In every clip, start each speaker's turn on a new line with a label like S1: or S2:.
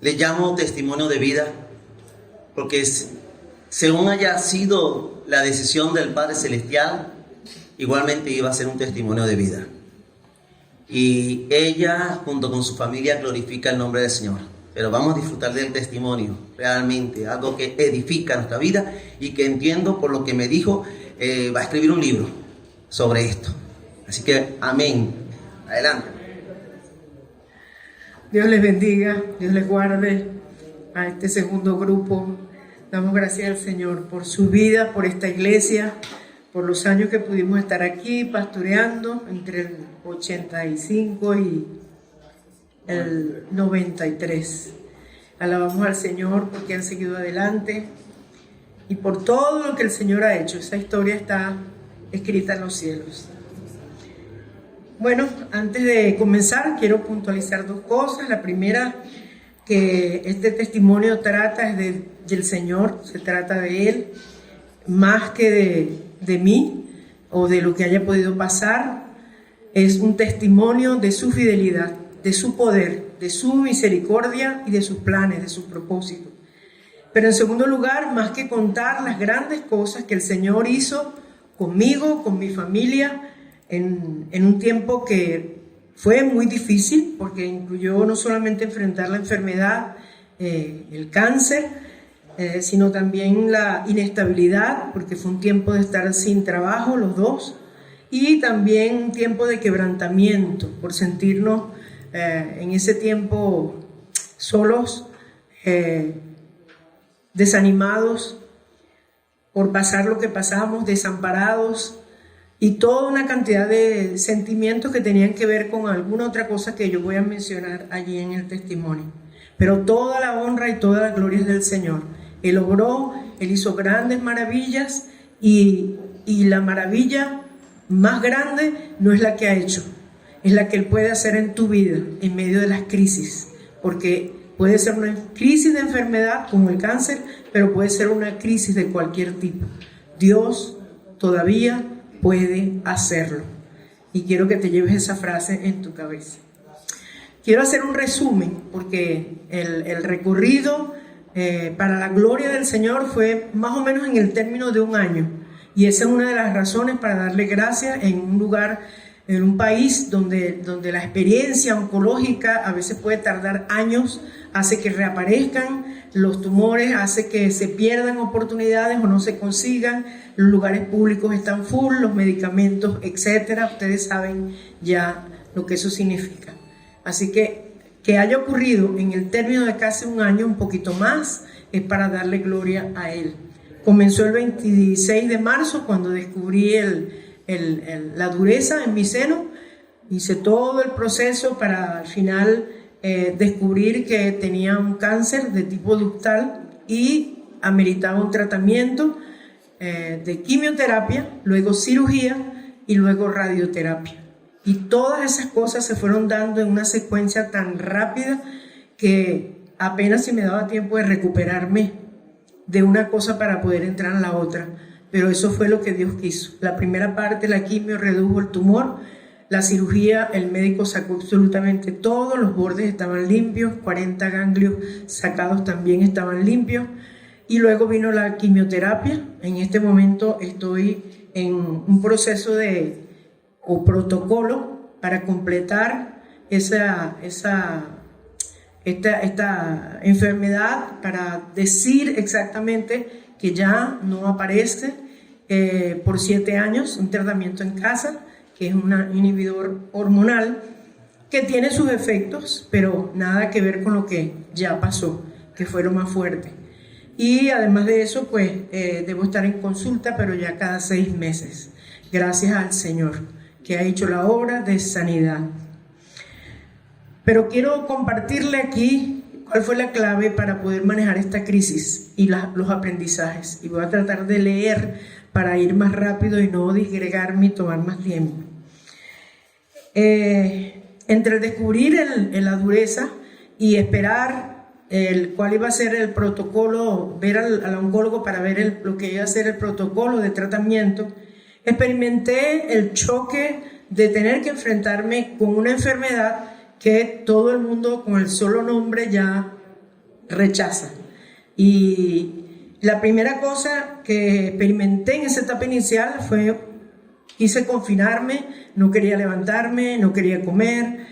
S1: Le llamo testimonio de vida porque según haya sido la decisión del Padre Celestial, igualmente iba a ser un testimonio de vida. Y ella, junto con su familia, glorifica el nombre del Señor. Pero vamos a disfrutar del testimonio, realmente, algo que edifica nuestra vida y que entiendo por lo que me dijo, va a escribir un libro sobre esto. Así que, amén. Adelante.
S2: Dios les bendiga, Dios les guarde a este segundo grupo. Damos gracias al Señor por su vida, por esta iglesia, por los años que pudimos estar aquí pastoreando entre el 85 y el 93. Alabamos al Señor porque han seguido adelante y por todo lo que el Señor ha hecho. Esa historia está escrita en los cielos. Bueno, antes de comenzar quiero puntualizar dos cosas. La primera, que este testimonio trata es del Señor, se trata de Él, más que de mí o de lo que haya podido pasar. Es un testimonio de su fidelidad, de su poder, de su misericordia y de sus planes, de sus propósitos. Pero en segundo lugar, más que contar las grandes cosas que el Señor hizo conmigo, con mi familia, en un tiempo que fue muy difícil, porque incluyó no solamente enfrentar la enfermedad, el cáncer, sino también la inestabilidad, porque fue un tiempo de estar sin trabajo los dos, y también un tiempo de quebrantamiento, por sentirnos en ese tiempo solos, desanimados, por pasar lo que pasamos, desamparados, y toda una cantidad de sentimientos que tenían que ver con alguna otra cosa que yo voy a mencionar allí en el testimonio. Pero toda la honra y toda la gloria es del Señor. Él obró, Él hizo grandes maravillas y la maravilla más grande no es la que ha hecho, es la que Él puede hacer en tu vida en medio de las crisis, porque puede ser una crisis de enfermedad como el cáncer, pero puede ser una crisis de cualquier tipo. Dios todavía puede hacerlo. Y quiero que te lleves esa frase en tu cabeza. Quiero hacer un resumen porque el recorrido para la gloria del Señor fue más o menos en el término de un año. Y esa es una de las razones para darle gracias en un lugar, en un país donde la experiencia oncológica a veces puede tardar años, hace que reaparezcan los tumores, hace que se pierdan oportunidades o no se consigan, los lugares públicos están full, los medicamentos, etcétera. Ustedes saben ya lo que eso significa. Así que haya ocurrido en el término de casi un año, un poquito más, es para darle gloria a Él. Comenzó el 26 de marzo cuando descubrí la dureza en mi seno. Hice todo el proceso para al final descubrir que tenía un cáncer de tipo ductal y ameritaba un tratamiento de quimioterapia, luego cirugía y luego radioterapia. Y todas esas cosas se fueron dando en una secuencia tan rápida que apenas si me daba tiempo de recuperarme de una cosa para poder entrar en la otra. Pero eso fue lo que Dios quiso. La primera parte, la quimio, redujo el tumor. La cirugía, el médico sacó absolutamente todo, los bordes estaban limpios, 40 ganglios sacados también estaban limpios. Y luego vino la quimioterapia. En este momento estoy en un proceso o protocolo para completar esta enfermedad, para decir exactamente que ya no aparece por 7 años, un tratamiento en casa, que es un inhibidor hormonal que tiene sus efectos, pero nada que ver con lo que ya pasó, que fue lo más fuerte. Y además de eso, pues debo estar en consulta, pero ya cada 6 meses, gracias al Señor, que ha hecho la obra de sanidad. Pero quiero compartirle aquí cuál fue la clave para poder manejar esta crisis y los aprendizajes. Y voy a tratar de leer para ir más rápido y no disgregarme y tomar más tiempo. Entre descubrir la dureza y esperar cuál iba a ser el protocolo, ver al oncólogo para ver lo que iba a ser el protocolo de tratamiento, experimenté el choque de tener que enfrentarme con una enfermedad que todo el mundo con el solo nombre ya rechaza. Y la primera cosa que experimenté en esa etapa inicial fue, quise confinarme, no quería levantarme, no quería comer,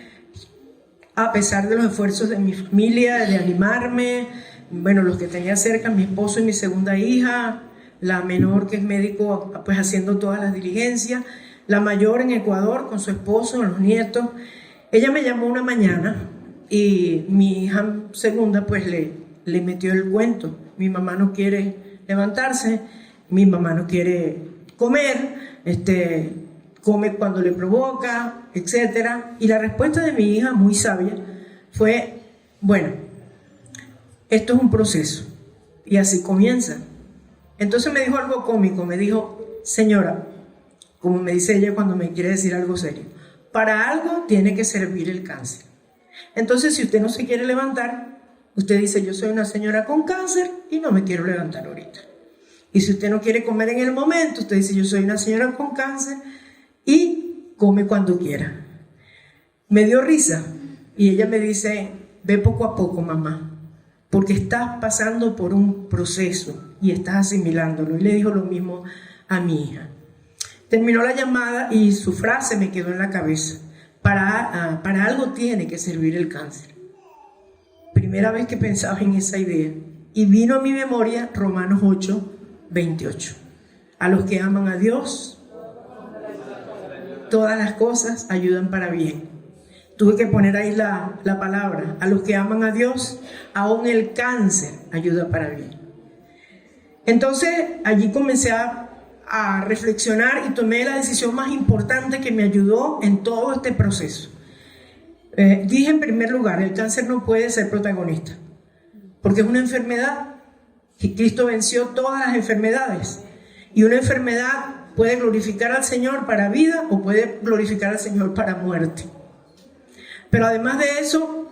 S2: a pesar de los esfuerzos de mi familia, de animarme, bueno, los que tenía cerca, mi esposo y mi segunda hija, la menor que es médico, pues haciendo todas las diligencias, la mayor en Ecuador con su esposo, los nietos. Ella me llamó una mañana y mi hija segunda pues le metió el cuento. Mi mamá no quiere levantarse, mi mamá no quiere comer, come cuando le provoca, etc. Y la respuesta de mi hija, muy sabia, fue, bueno, esto es un proceso y así comienza. Entonces me dijo algo cómico, me dijo, señora, como me dice ella cuando me quiere decir algo serio, para algo tiene que servir el cáncer. Entonces, si usted no se quiere levantar, usted dice, yo soy una señora con cáncer y no me quiero levantar ahorita. Y si usted no quiere comer en el momento, usted dice, yo soy una señora con cáncer y come cuando quiera. Me dio risa y ella me dice, ve poco a poco, mamá, porque estás pasando por un proceso y estás asimilándolo. Y le dijo lo mismo a mi hija. Terminó la llamada y su frase me quedó en la cabeza. Para algo tiene que servir el cáncer. Primera vez que pensaba en esa idea. Y vino a mi memoria Romanos 8:28. A los que aman a Dios, todas las cosas ayudan para bien. Tuve que poner ahí la palabra. A los que aman a Dios, aún el cáncer ayuda para bien. Entonces allí comencé a reflexionar y tomé la decisión más importante que me ayudó en todo este proceso. Dije en primer lugar, el cáncer no puede ser protagonista, porque es una enfermedad y Cristo venció todas las enfermedades. Y una enfermedad puede glorificar al Señor para vida o puede glorificar al Señor para muerte. Pero además de eso,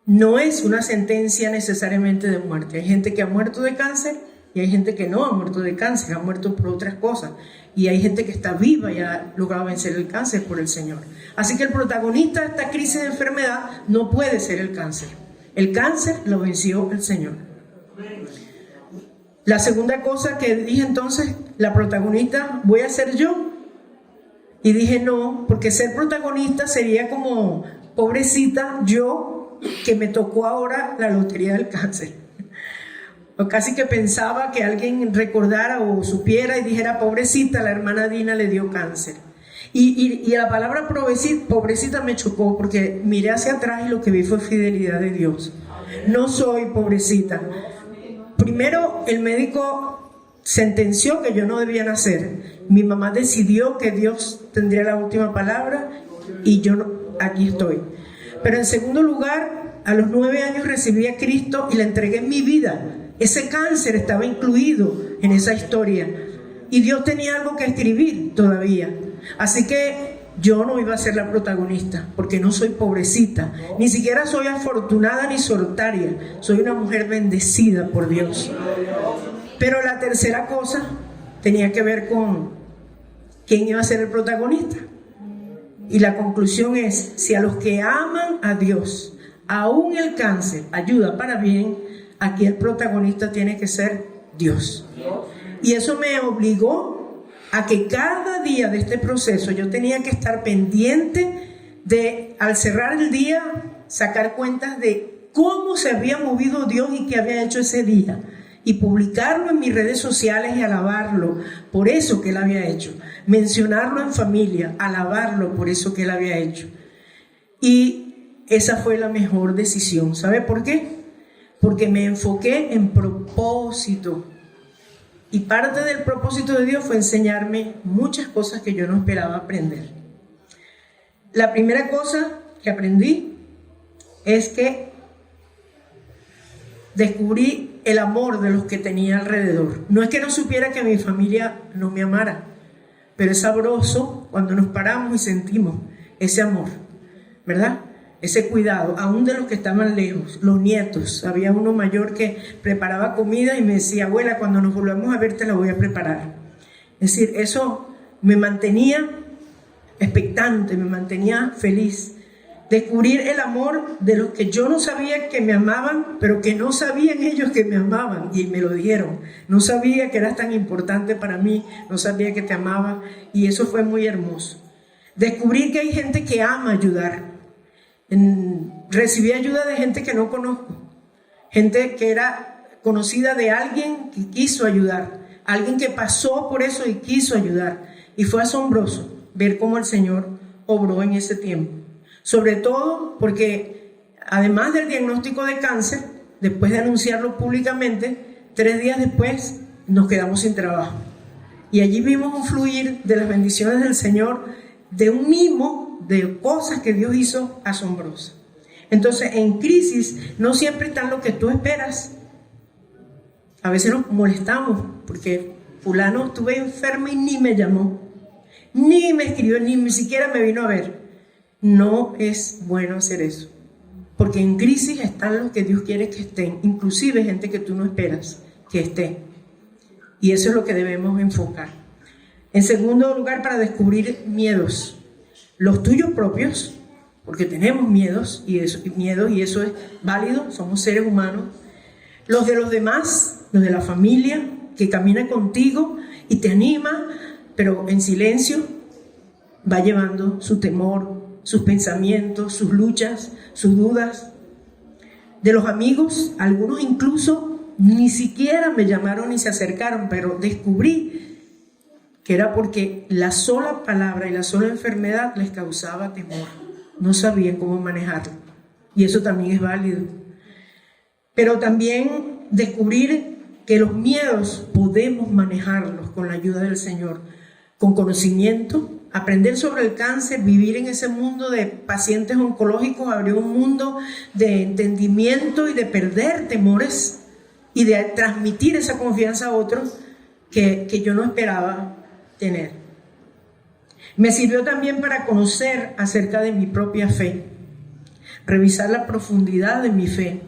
S2: no es una sentencia necesariamente de muerte. Hay gente que ha muerto de cáncer y hay gente que no ha muerto de cáncer, ha muerto por otras cosas. Y hay gente que está viva y ha logrado vencer el cáncer por el Señor. Así que el protagonista de esta crisis de enfermedad no puede ser el cáncer. El cáncer lo venció el Señor. La segunda cosa que dije entonces, la protagonista voy a ser yo. Y dije no, porque ser protagonista sería como, pobrecita, yo que me tocó ahora la lotería del cáncer. O casi que pensaba que alguien recordara o supiera y dijera, pobrecita, la hermana Dina le dio cáncer. Y la palabra pobrecita me chocó porque miré hacia atrás y lo que vi fue fidelidad de Dios. No soy pobrecita. Primero, el médico sentenció que yo no debía nacer. Mi mamá decidió que Dios tendría la última palabra y yo no, aquí estoy. Pero en segundo lugar, a los 9 años recibí a Cristo y le entregué mi vida. Ese cáncer estaba incluido en esa historia y Dios tenía algo que escribir todavía. Así que yo no iba a ser la protagonista porque no soy pobrecita, ni siquiera soy afortunada ni solitaria, soy una mujer bendecida por Dios. Pero la tercera cosa tenía que ver con quién iba a ser el protagonista. Y la conclusión es, si a los que aman a Dios, aún el cáncer ayuda para bien, aquí el protagonista tiene que ser Dios. Y eso me obligó a que cada día de este proceso yo tenía que estar pendiente de, al cerrar el día, sacar cuentas de cómo se había movido Dios y qué había hecho ese día. Y publicarlo en mis redes sociales y alabarlo por eso que Él había hecho. Mencionarlo en familia, alabarlo por eso que Él había hecho. Y esa fue la mejor decisión. ¿Sabe por qué? Porque me enfoqué en propósito. Y parte del propósito de Dios fue enseñarme muchas cosas que yo no esperaba aprender. La primera cosa que aprendí es que descubrí el amor de los que tenía alrededor. No es que no supiera que mi familia no me amara, pero es sabroso cuando nos paramos y sentimos ese amor, ¿verdad? Ese cuidado, aún de los que estaban lejos, los nietos. Había uno mayor que preparaba comida y me decía, abuela, cuando nos volvamos a ver te la voy a preparar. Es decir, eso me mantenía expectante, me mantenía feliz. Descubrir el amor de los que yo no sabía que me amaban, pero que no sabían ellos que me amaban y me lo dijeron. No sabía que eras tan importante para mí, no sabía que te amaba y eso fue muy hermoso. Descubrir que hay gente que ama ayudar. Recibí ayuda de gente que no conozco, gente que era conocida de alguien que quiso ayudar, alguien que pasó por eso y quiso ayudar. Y fue asombroso ver cómo el Señor obró en ese tiempo. Sobre todo porque, además del diagnóstico de cáncer, después de anunciarlo públicamente, 3 días después nos quedamos sin trabajo. Y allí vimos un fluir de las bendiciones del Señor, de un mimo de cosas que Dios hizo asombrosas. Entonces, en crisis no siempre está lo que tú esperas. A veces nos molestamos porque fulano estuve enfermo y ni me llamó, ni me escribió, ni siquiera me vino a ver. No es bueno hacer eso, porque en crisis están los que Dios quiere que estén, inclusive gente que tú no esperas que esté. Y eso es lo que debemos enfocar. En segundo lugar, para descubrir miedos, los tuyos propios, porque tenemos miedos y eso es válido, somos seres humanos. Los de los demás, los de la familia, que camina contigo y te anima, pero en silencio va llevando su temor, sus pensamientos, sus luchas, sus dudas. De los amigos, algunos incluso ni siquiera me llamaron ni se acercaron, pero descubrí que era porque la sola palabra y la sola enfermedad les causaba temor. No sabían cómo manejarlo. Y eso también es válido. Pero también descubrir que los miedos podemos manejarlos con la ayuda del Señor, con conocimiento. Aprender sobre el cáncer, vivir en ese mundo de pacientes oncológicos, abrió un mundo de entendimiento y de perder temores y de transmitir esa confianza a otros que yo no esperaba tener. Me sirvió también para conocer acerca de mi propia fe, revisar la profundidad de mi fe.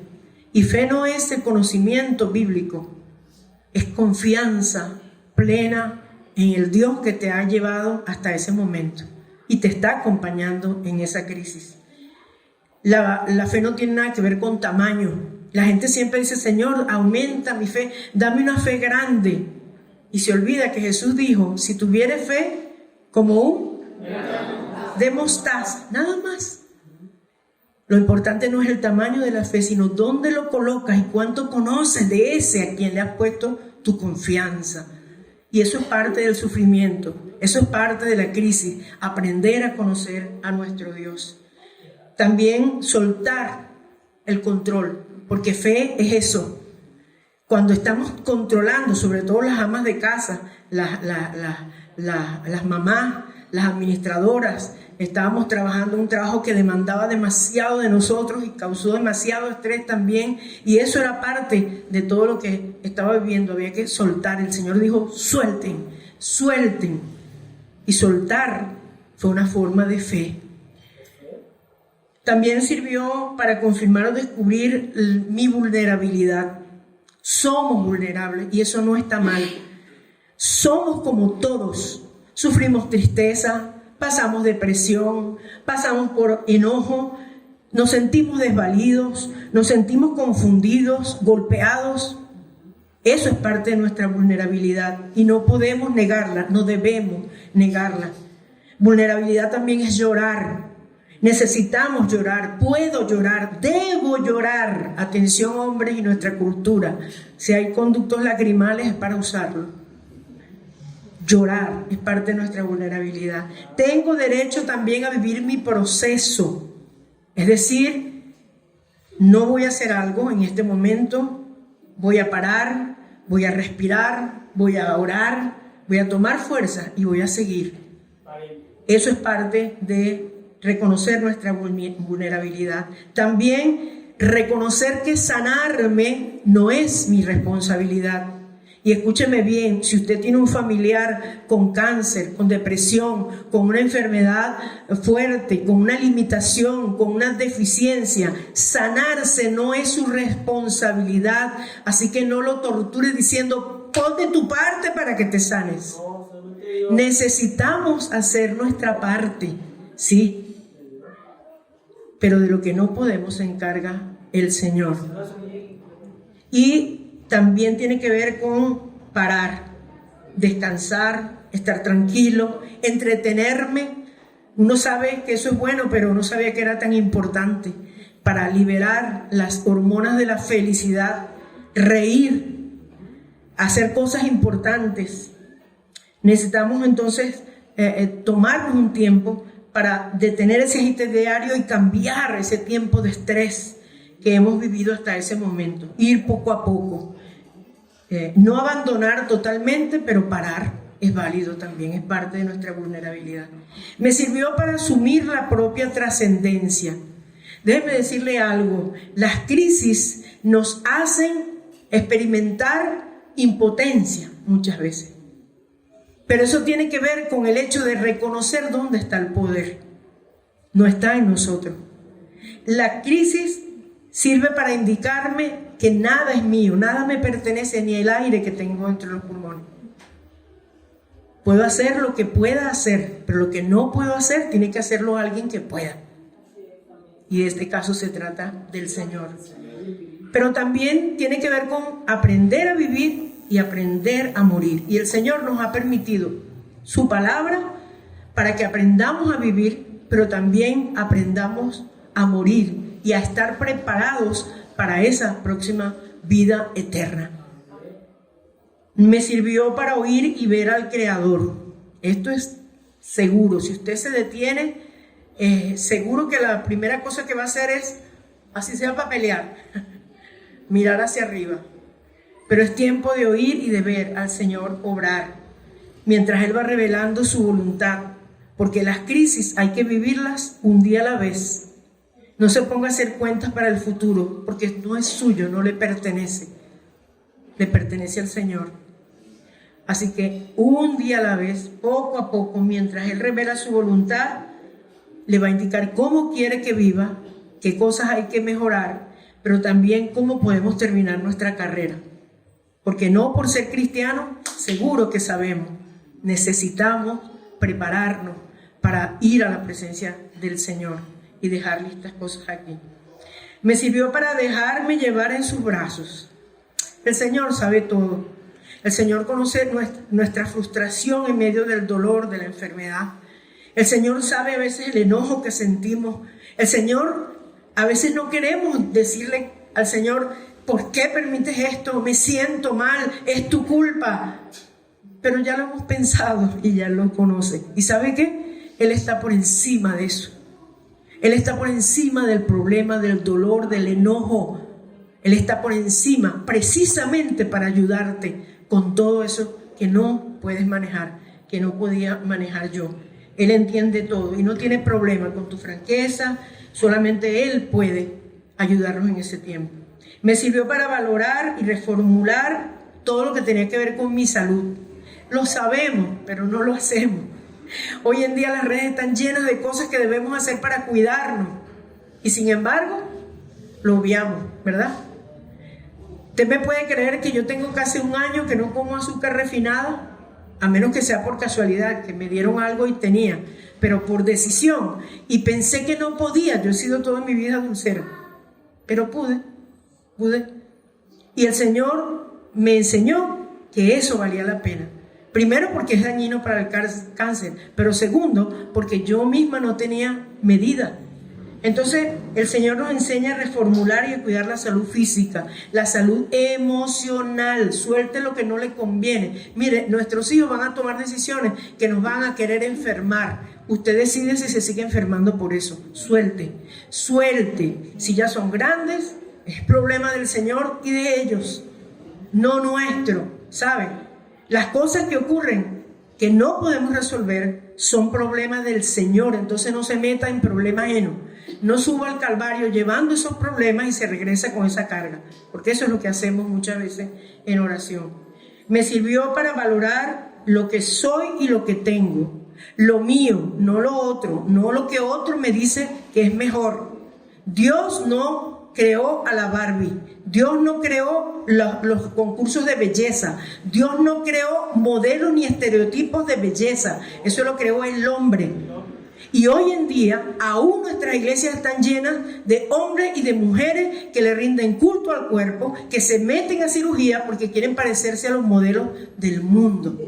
S2: Y fe no es el conocimiento bíblico, es confianza plena en el Dios que te ha llevado hasta ese momento y te está acompañando en esa crisis. La fe no tiene nada que ver con tamaño. La gente siempre dice, Señor, aumenta mi fe, dame una fe grande. Y se olvida que Jesús dijo, si tuvieres fe como un de mostaza, nada más. Lo importante no es el tamaño de la fe, sino dónde lo colocas y cuánto conoces de ese a quien le has puesto tu confianza. Y eso es parte del sufrimiento, eso es parte de la crisis, aprender a conocer a nuestro Dios. También soltar el control, porque fe es eso. Cuando estamos controlando, sobre todo las amas de casa, las mamás, las administradoras, estábamos trabajando un trabajo que demandaba demasiado de nosotros y causó demasiado estrés también, y eso era parte de todo lo que estaba viviendo. Había que soltar. El Señor dijo, suelten, y soltar fue una forma de fe. También sirvió para confirmar o descubrir mi vulnerabilidad. Somos vulnerables y eso no está mal. Somos como todos, sufrimos tristeza, pasamos depresión, pasamos por enojo, nos sentimos desvalidos, nos sentimos confundidos, golpeados. Eso es parte de nuestra vulnerabilidad y no podemos negarla, no debemos negarla. Vulnerabilidad también es llorar. Necesitamos llorar, puedo llorar, debo llorar. Atención, hombres, y nuestra cultura. Si hay conductos lacrimales es para usarlo. Llorar es parte de nuestra vulnerabilidad. Tengo derecho también a vivir mi proceso. Es decir, no voy a hacer algo en este momento, voy a parar, voy a respirar, voy a orar, voy a tomar fuerza y voy a seguir. Eso es parte de reconocer nuestra vulnerabilidad. También reconocer que sanarme no es mi responsabilidad. Y escúcheme bien, si usted tiene un familiar con cáncer, con depresión, con una enfermedad fuerte, con una limitación, con una deficiencia, sanarse no es su responsabilidad. Así que no lo tortures diciendo, pon de tu parte para que te sanes. Necesitamos hacer nuestra parte, ¿sí? pero de lo que no podemos se encarga el Señor. Y también tiene que ver con parar, descansar, estar tranquilo, entretenerme. Uno sabe que eso es bueno, pero no sabía que era tan importante para liberar las hormonas de la felicidad, reír, hacer cosas importantes. Necesitamos entonces tomarnos un tiempo para detener ese agite diario y cambiar ese tiempo de estrés que hemos vivido hasta ese momento. Ir poco a poco. No abandonar totalmente, pero parar es válido también, es parte de nuestra vulnerabilidad. Me sirvió para asumir la propia trascendencia. Déjeme decirle algo, las crisis nos hacen experimentar impotencia muchas veces. Pero eso tiene que ver con el hecho de reconocer dónde está el poder. No está en nosotros. La crisis sirve para indicarme que nada es mío, nada me pertenece, ni el aire que tengo entre los pulmones. Puedo hacer lo que pueda hacer, pero lo que no puedo hacer tiene que hacerlo alguien que pueda. Y en este caso se trata del Señor. Pero también tiene que ver con aprender a vivir y aprender a morir. Y el Señor nos ha permitido su palabra para que aprendamos a vivir, pero también aprendamos a morir y a estar preparados para esa próxima vida eterna. Me sirvió para oír y ver al Creador. Esto es seguro. Si usted se detiene, seguro que la primera cosa que va a hacer es, así sea para pelear, mirar hacia arriba. Pero es tiempo de oír y de ver al Señor obrar, mientras Él va revelando su voluntad, porque las crisis hay que vivirlas un día a la vez. No se ponga a hacer cuentas para el futuro, porque no es suyo, no le pertenece al Señor. Así que un día a la vez, poco a poco, mientras Él revela su voluntad, le va a indicar cómo quiere que viva, qué cosas hay que mejorar, pero también cómo podemos terminar nuestra carrera. Porque no por ser cristianos, seguro que sabemos, necesitamos prepararnos para ir a la presencia del Señor y dejarle estas cosas aquí. Me sirvió para dejarme llevar en sus brazos. El Señor sabe todo. El Señor conoce nuestra frustración en medio del dolor, de la enfermedad. El Señor sabe a veces el enojo que sentimos. El Señor, a veces no queremos decirle al Señor, ¿por qué permites esto? Me siento mal, es tu culpa. Pero ya lo hemos pensado y ya lo conoce. ¿Y sabe qué? Él está por encima de eso. Él está por encima del problema, del dolor, del enojo. Él está por encima precisamente para ayudarte con todo eso que no puedes manejar, que no podía manejar yo. Él entiende todo y no tiene problema con tu franqueza. Solamente Él puede ayudarnos en ese tiempo. Me sirvió para valorar y reformular todo lo que tenía que ver con mi salud. Lo sabemos, pero no lo hacemos. Hoy en día las redes están llenas de cosas que debemos hacer para cuidarnos. Y sin embargo, lo obviamos, ¿verdad? Usted me puede creer que yo tengo casi un año que no como azúcar refinada, a menos que sea por casualidad, que me dieron algo y tenía, pero por decisión. Y pensé que no podía. Yo he sido toda mi vida dulcera, pero pude. Y el Señor me enseñó que eso valía la pena. Primero porque es dañino para el cáncer, pero segundo porque yo misma no tenía medida. Entonces el Señor nos enseña a reformular y a cuidar la salud física, la salud emocional. Suelte lo que no le conviene. Mire, nuestros hijos van a tomar decisiones que nos van a querer enfermar. Usted decide si se sigue enfermando por eso. Suelte. Si ya son grandes, es problema del Señor y de ellos, no nuestro, ¿saben? Las cosas que ocurren que no podemos resolver son problemas del Señor. Entonces no se meta en problemas ajenos. No suba al Calvario llevando esos problemas y se regresa con esa carga, porque eso es lo que hacemos muchas veces en oración. Me sirvió para valorar lo que soy y lo que tengo, lo mío, no lo otro, no lo que otro me dice que es mejor. Dios no creó a la Barbie, Dios no creó los concursos de belleza, Dios no creó modelos ni estereotipos de belleza, eso lo creó el hombre. Y hoy en día, aún nuestras iglesias están llenas de hombres y de mujeres que le rinden culto al cuerpo, que se meten a cirugía porque quieren parecerse a los modelos del mundo.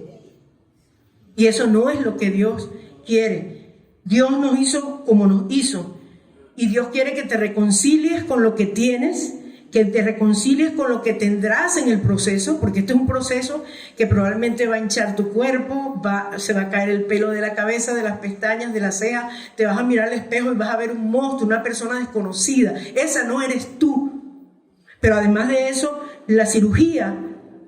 S2: Y eso no es lo que Dios quiere. Dios nos hizo como nos hizo. Y Dios quiere que te reconcilies con lo que tienes, que te reconcilies con lo que tendrás en el proceso, porque este es un proceso que probablemente va a hinchar tu cuerpo, se va a caer el pelo de la cabeza, de las pestañas, de las cejas, te vas a mirar al espejo y vas a ver un monstruo, una persona desconocida. Esa no eres tú. Pero además de eso, la cirugía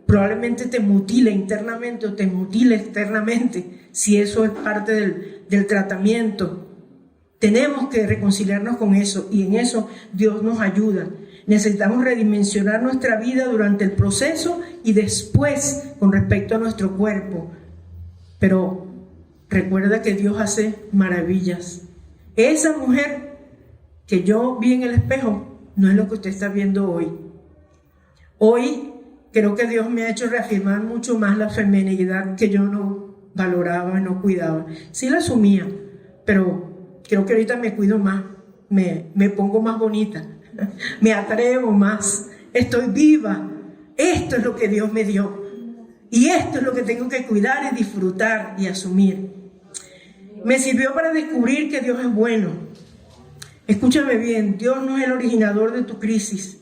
S2: probablemente te mutile internamente o te mutile externamente, si eso es parte del tratamiento. Tenemos que reconciliarnos con eso, y en eso Dios nos ayuda. Necesitamos redimensionar nuestra vida durante el proceso y después con respecto a nuestro cuerpo. Pero recuerda que Dios hace maravillas. Esa mujer que yo vi en el espejo no es lo que usted está viendo hoy. Hoy creo que Dios me ha hecho reafirmar mucho más la feminidad que yo no valoraba, no cuidaba. Sí la asumía, pero creo que ahorita me cuido más, me pongo más bonita. Me atrevo más, estoy viva. Esto es lo que Dios me dio y esto es lo que tengo que cuidar y disfrutar y asumir. Me sirvió para descubrir que Dios es bueno. Escúchame bien, Dios no es el originador de tu crisis,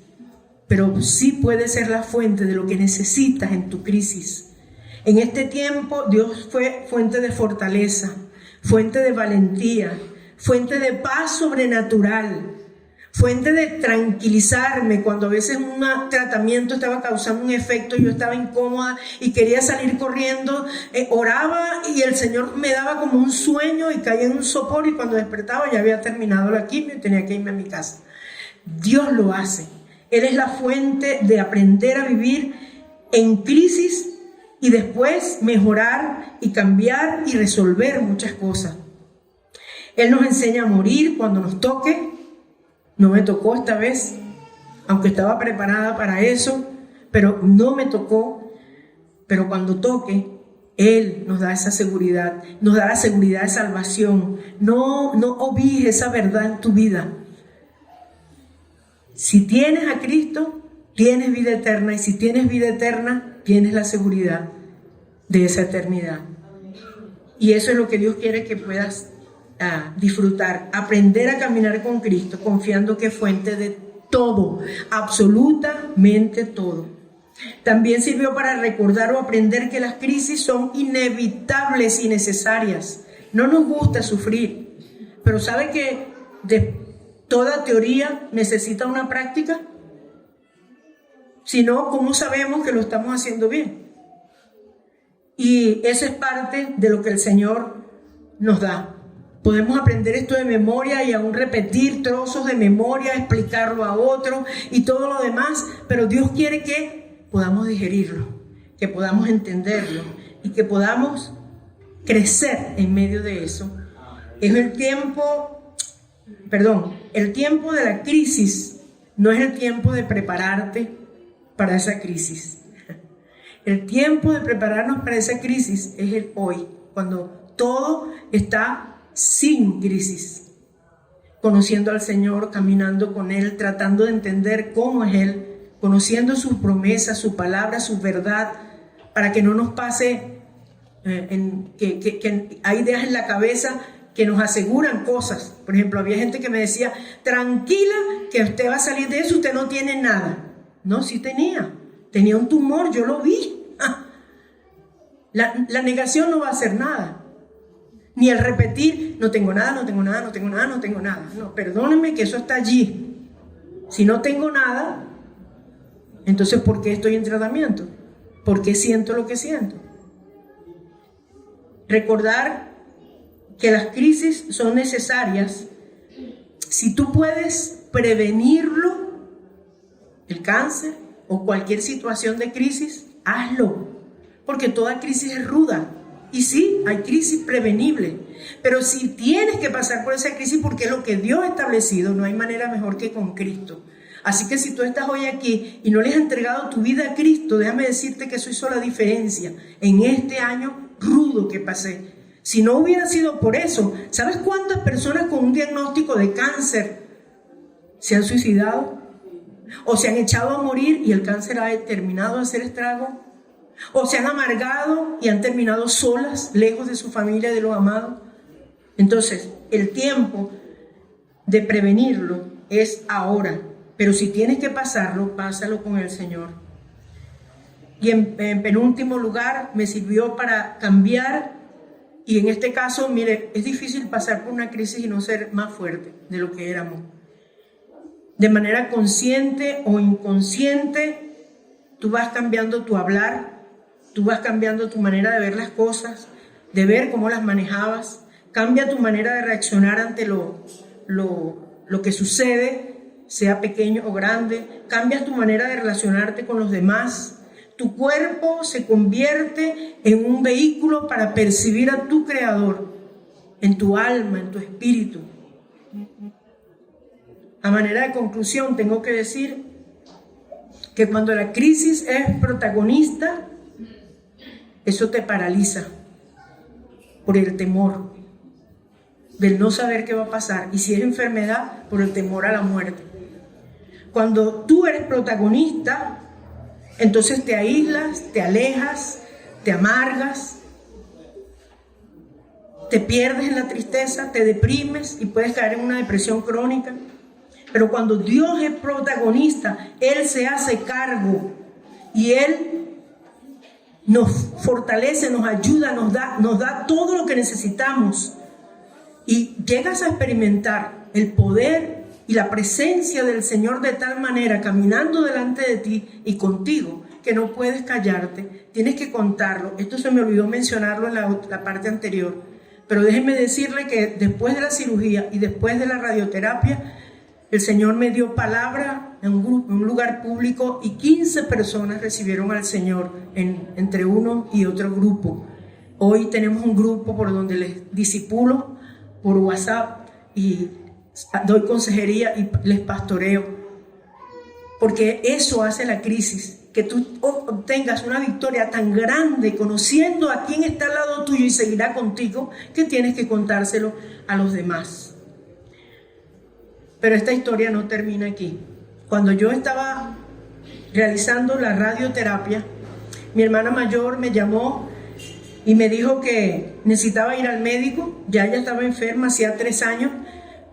S2: pero sí puede ser la fuente de lo que necesitas en tu crisis. En este tiempo Dios fue fuente de fortaleza, fuente de valentía, fuente de paz sobrenatural, fuente de tranquilizarme cuando a veces un tratamiento estaba causando un efecto, yo estaba incómoda y quería salir corriendo, oraba y el Señor me daba como un sueño y caía en un sopor, y cuando despertaba ya había terminado la quimio y tenía que irme a mi casa. Dios lo hace. Él es la fuente de aprender a vivir en crisis y después mejorar y cambiar y resolver muchas cosas. Él nos enseña a morir cuando nos toque. No me tocó esta vez, aunque estaba preparada para eso, pero no me tocó. Pero cuando toque, Él nos da esa seguridad, nos da la seguridad de salvación. No obvies esa verdad en tu vida. Si tienes a Cristo, tienes vida eterna, y si tienes vida eterna, tienes la seguridad de esa eternidad. Y eso es lo que Dios quiere que puedas disfrutar, aprender a caminar con Cristo, confiando que es fuente de todo, absolutamente todo. También sirvió para recordar o aprender que las crisis son inevitables y necesarias. No nos gusta sufrir, pero ¿sabe que de toda teoría necesita una práctica? Si no, ¿cómo sabemos que lo estamos haciendo bien? Y eso es parte de lo que el Señor nos da. Podemos aprender esto de memoria y aún repetir trozos de memoria, explicarlo a otro y todo lo demás, pero Dios quiere que podamos digerirlo, que podamos entenderlo y que podamos crecer en medio de eso. Es el tiempo de la crisis no es el tiempo de prepararte para esa crisis. El tiempo de prepararnos para esa crisis es el hoy, cuando todo está sin crisis, conociendo al Señor, caminando con Él, tratando de entender cómo es Él, conociendo sus promesas, su palabra, su verdad, para que no nos pase que hay ideas en la cabeza que nos aseguran cosas. Por ejemplo, había gente que me decía, tranquila, que usted va a salir de eso, usted no tiene nada. No, sí tenía un tumor, yo lo vi. La negación no va a hacer nada. Ni el repetir, no tengo nada, no tengo nada, no tengo nada, no tengo nada. No, perdónenme que eso está allí. Si no tengo nada, entonces ¿por qué estoy en tratamiento? ¿Por qué siento lo que siento? Recordar que las crisis son necesarias. Si tú puedes prevenirlo, el cáncer o cualquier situación de crisis, hazlo. Porque toda crisis es ruda. Y sí, hay crisis prevenible, pero si tienes que pasar por esa crisis porque es lo que Dios ha establecido, no hay manera mejor que con Cristo. Así que si tú estás hoy aquí y no le has entregado tu vida a Cristo, déjame decirte que eso hizo la diferencia en este año rudo que pasé. Si no hubiera sido por eso, ¿sabes cuántas personas con un diagnóstico de cáncer se han suicidado? ¿O se han echado a morir y el cáncer ha terminado de hacer estrago? ¿O se han amargado y han terminado solas, lejos de su familia y de los amados? Entonces, el tiempo de prevenirlo es ahora. Pero si tienes que pasarlo, pásalo con el Señor. Y en penúltimo lugar, me sirvió para cambiar. Y en este caso, mire, es difícil pasar por una crisis y no ser más fuerte de lo que éramos. De manera consciente o inconsciente, tú vas cambiando tu hablar, tú vas cambiando tu manera de ver las cosas, de ver cómo las manejabas. Cambia tu manera de reaccionar ante lo que sucede, sea pequeño o grande. Cambias tu manera de relacionarte con los demás. Tu cuerpo se convierte en un vehículo para percibir a tu Creador, en tu alma, en tu espíritu. A manera de conclusión, tengo que decir que cuando la crisis es protagonista, eso te paraliza por el temor del no saber qué va a pasar, y si es enfermedad, por el temor a la muerte. Cuando tú eres protagonista, entonces te aíslas, te alejas, te amargas, te pierdes en la tristeza, te deprimes y puedes caer en una depresión crónica. Pero cuando Dios es protagonista, Él se hace cargo y Él nos fortalece, nos ayuda, nos da todo lo que necesitamos. Y llegas a experimentar el poder y la presencia del Señor de tal manera, caminando delante de ti y contigo, que no puedes callarte, tienes que contarlo. Esto se me olvidó mencionarlo en la parte anterior, pero déjenme decirle que después de la cirugía y después de la radioterapia, el Señor me dio palabra en un lugar público y 15 personas recibieron al Señor entre uno y otro grupo. Hoy tenemos un grupo por donde les disipulo por WhatsApp y doy consejería y les pastoreo, porque eso hace la crisis, que tú obtengas una victoria tan grande conociendo a quién está al lado tuyo y seguirá contigo, que tienes que contárselo a los demás. Pero esta historia no termina aquí. Cuando yo estaba realizando la radioterapia, mi hermana mayor me llamó y me dijo que necesitaba ir al médico. Ya ella estaba enferma hacía 3 años,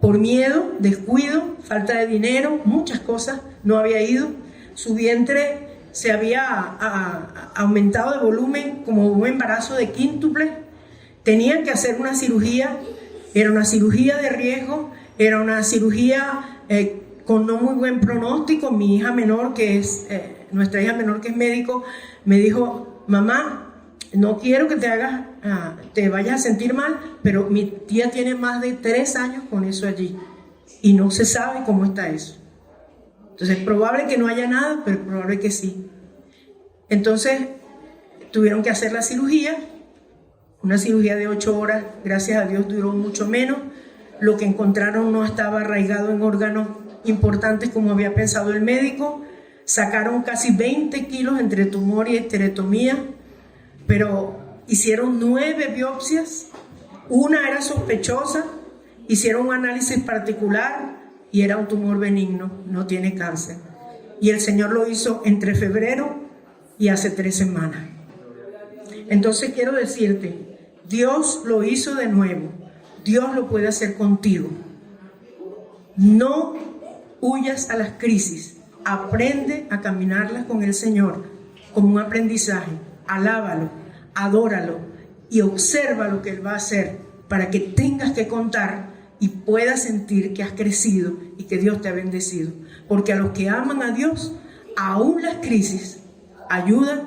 S2: por miedo, descuido, falta de dinero, muchas cosas, no había ido. Su vientre se había aumentado de volumen como un embarazo de quíntuple. Tenían que hacer una cirugía, era una cirugía de riesgo, era una cirugía con no muy buen pronóstico. Mi hija menor, nuestra hija menor que es médico, me dijo: mamá, no quiero que te vayas a sentir mal, pero mi tía tiene más de 3 años con eso allí y no se sabe cómo está eso. Entonces es probable que no haya nada, pero es probable que sí. Entonces tuvieron que hacer la cirugía, una cirugía de 8 horas, gracias a Dios duró mucho menos. Lo que encontraron no estaba arraigado en órganos importantes como había pensado el médico. Sacaron casi 20 kilos entre tumor y esterectomía, pero hicieron 9 biopsias, una era sospechosa, hicieron un análisis particular y era un tumor benigno, no tiene cáncer. Y el Señor lo hizo entre febrero y hace 3 semanas. Entonces quiero decirte, Dios lo hizo de nuevo, Dios lo puede hacer contigo. No huyas a las crisis, aprende a caminarlas con el Señor como un aprendizaje. Alábalo, adóralo y observa lo que Él va a hacer para que tengas que contar y puedas sentir que has crecido y que Dios te ha bendecido. Porque a los que aman a Dios, aún las crisis ayudan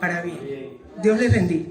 S2: para bien. Dios les bendiga.